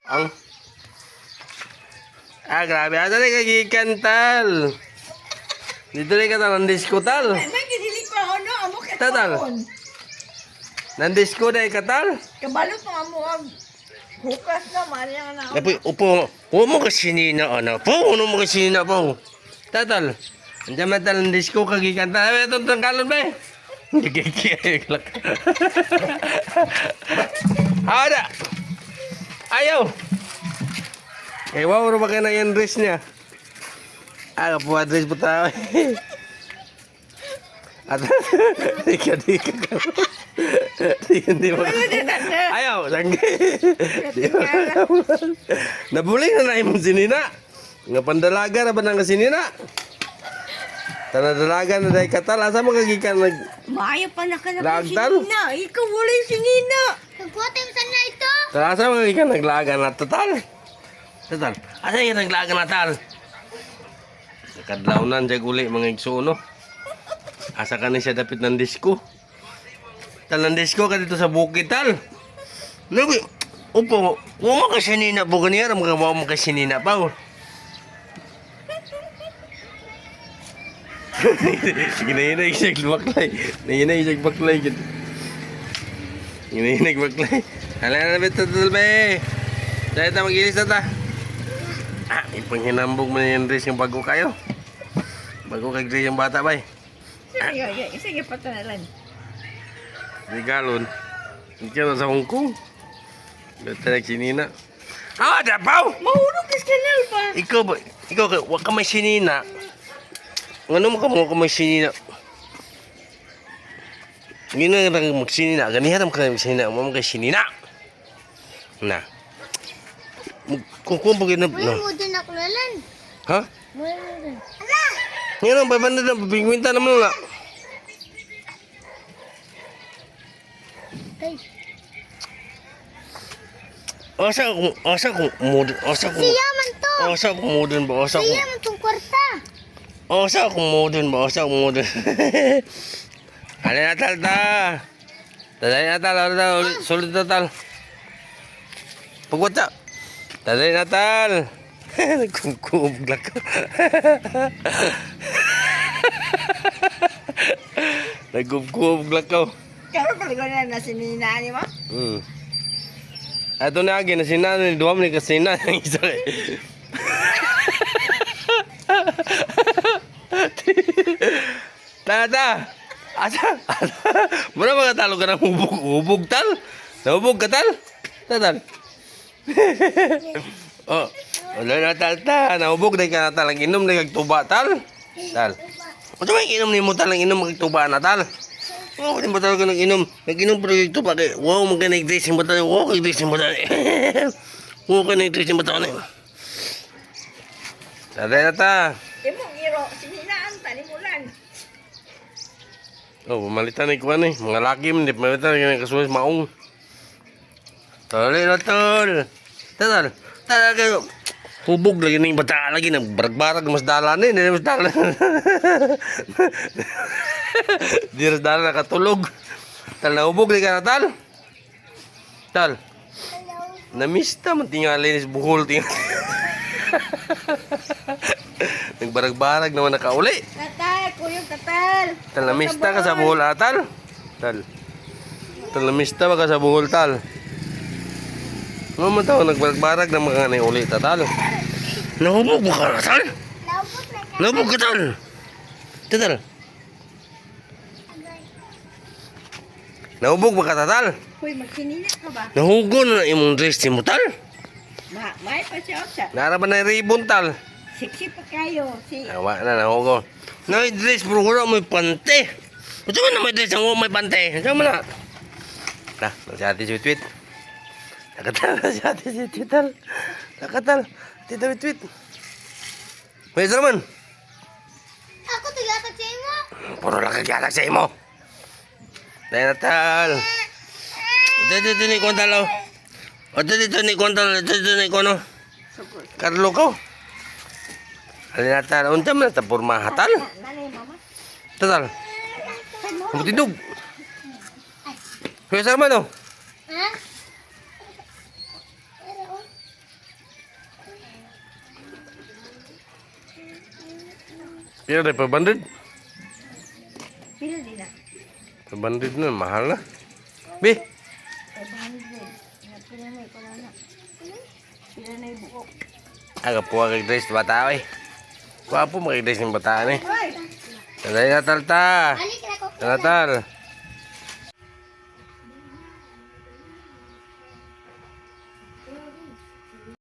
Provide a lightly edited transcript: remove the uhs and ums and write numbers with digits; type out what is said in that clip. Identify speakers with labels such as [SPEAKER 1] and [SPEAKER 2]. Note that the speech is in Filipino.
[SPEAKER 1] Ang grabe. Asa na kagikan tal. Dito rin ka tal. Nandisco tal.
[SPEAKER 2] Nagidili ko ano, amo ka
[SPEAKER 1] Tatal. Nandisco na ikatal.
[SPEAKER 2] Kabalot mo amo ang hukas naman yan na.
[SPEAKER 1] Napoy, upo. Huwag mo kasi nina, ano. Po, ano mo kasi nina po. Tatal. Andiyan man tal. Nandisco kagikan tal. Itong tangkalon ba eh. Hindi kikiyag. Ada. Ayaw. Eh, wow, ba ka na yung dress niya? Po, dress po tayo. At, di ka. Hindi mo. Ayaw, sangge. Nabuling na na imong sinina. Nga pandalaga na ba nang sinina? Tanadalaga na dahil katal. Asa mo kagikan nag...
[SPEAKER 2] Maayo pa na ka na
[SPEAKER 1] Lagtal?
[SPEAKER 2] sinina. Ikaw wala yung sinina.
[SPEAKER 3] Nagbuhat yung sana ito.
[SPEAKER 1] Asa mo kagikan naglaga na total? Total. Asa yung naglaga na tal? Nakadlaunan dyan uli mga igsuno. Asa ka na siya dapit ng disco? Tal ng disco ka dito sa bukid tal. Nabi, upo, huwag mo kasi nina po ganyan. Huwag mo kasi nina pa. Ginahinay siya baklay. Ginahinay siya baklay. Ginahinay baklay. Hala na bito tutul be. Dahil ta mag-ilis na ta. Ipanghinambog mo na yung dress yung bago kayo. Bago kag-dress yung bata bay.
[SPEAKER 2] Sige patanalan.
[SPEAKER 1] Regalon. Ikaw na sa Hong Kong. Dito na sinina. Dapaw!
[SPEAKER 2] Mahulog is kanal pa.
[SPEAKER 1] Ikaw, wag ka may sinina. Ano mo ka may sinina? Hindi na lang magsinina. Ganihan ka magsinina. Mo kay sinina. Na. Kung bagay na...
[SPEAKER 3] May mo din ako lalan.
[SPEAKER 1] Ha?
[SPEAKER 3] May mo din. Ala!
[SPEAKER 1] Ngayon ang babanda na. Pagpingwinta naman na.
[SPEAKER 3] Ay.
[SPEAKER 1] Asa ko modern.
[SPEAKER 3] Siya man to.
[SPEAKER 1] Asa ko modern ba?
[SPEAKER 3] Siya man tong kwarta.
[SPEAKER 1] Asa ko modern ba? Asa ko modern. Alin natal ta. Taday natal. Sulit natal. Pagwata. Taday natal. Nagkumkumag ka. Nagkumkumag ka.
[SPEAKER 2] Karo pala na sinina ni mo?
[SPEAKER 1] Ato na agi na sinana ni duwam ni kasina ng isa. Tata. Asa? Muna mga talo ka ng hubog tal? Nahubog ka tal? Tatal. Wala na tal ta. Nahubog na ka na tal. Ang inom na kagtuba tal. Tal. Ano ba yung inom ni mo tal? Ang inom kagtuba na tal? Wow, di ba talaga nag-inom? Nag-inom proyekto pa kay wow, magka-nag-dressing ba tayo? Wow, nag-dressing ba tayo? Wow, nag-dressing ba tayo? Tatay na ta.
[SPEAKER 2] Imong iro, sininaan talimulan.
[SPEAKER 1] Pamalitan na ikuan eh. Mga laki man, di pamalitan na kasuwas maong. Tali na tol. Tatal. Tatal kayo. Hubog lagi na yung bata lagi. Nagbarag-barag, mas dalan eh. Mas dalan. Di rin dalan nakatulog. Tal, nahubog lagi ka na tal. Tal. Namista man tingali ni buhol tingali. Nagbarag-barag naman nakauli.
[SPEAKER 2] Tatal, kuyong tatal.
[SPEAKER 1] Tal, namista ka sa buhol atal. Tal. Tal, namista ba ka sa buhol tal. Ano man tao, nagbarag-barag na mga kanay uli tatal. Nahubog ba ka na tal? Nahubog ka tal. Tatal. Nahubog ba ka tatal?
[SPEAKER 2] Hoy, magsinina ka ba?
[SPEAKER 1] Nahugo na imong dress mo tal.
[SPEAKER 2] May pa siya siya.
[SPEAKER 1] Nara ba na yung ribbon tal?
[SPEAKER 2] Siksi pa kayo.
[SPEAKER 1] Awa na, nahugo. Na yung dress bro, wala may pante. Ito man na may dress ang may pante. Ito man na. Na, si ate sweet-sweet. Nakatal na si ate sweet-sweet tal. Nakatal. Tita sweet-sweet. May isa naman.
[SPEAKER 3] Ako tigatag sa imo.
[SPEAKER 1] Puro lang kagyatag sa imo. Dahil natal. Dito ni kontal o. O dito ni kontal. Dito ni kono. Karlo ko. Alin natal. Unta man na porma hatal.
[SPEAKER 2] Nanay, mama.
[SPEAKER 1] Tatal. Ang tinug. Kaya sa naman o.
[SPEAKER 3] Ha?
[SPEAKER 1] Pira na, 500?
[SPEAKER 2] Pila din na.
[SPEAKER 1] 500 na, mahal na. Bi,
[SPEAKER 2] 500. Pila na ikaw na. Pila na yung buok.
[SPEAKER 1] aga po ang dress bata eh. Wapo mag-dress ng bata eh.
[SPEAKER 2] Ay!
[SPEAKER 1] Talay Natal ta.
[SPEAKER 3] Alik na ko.
[SPEAKER 1] Natal.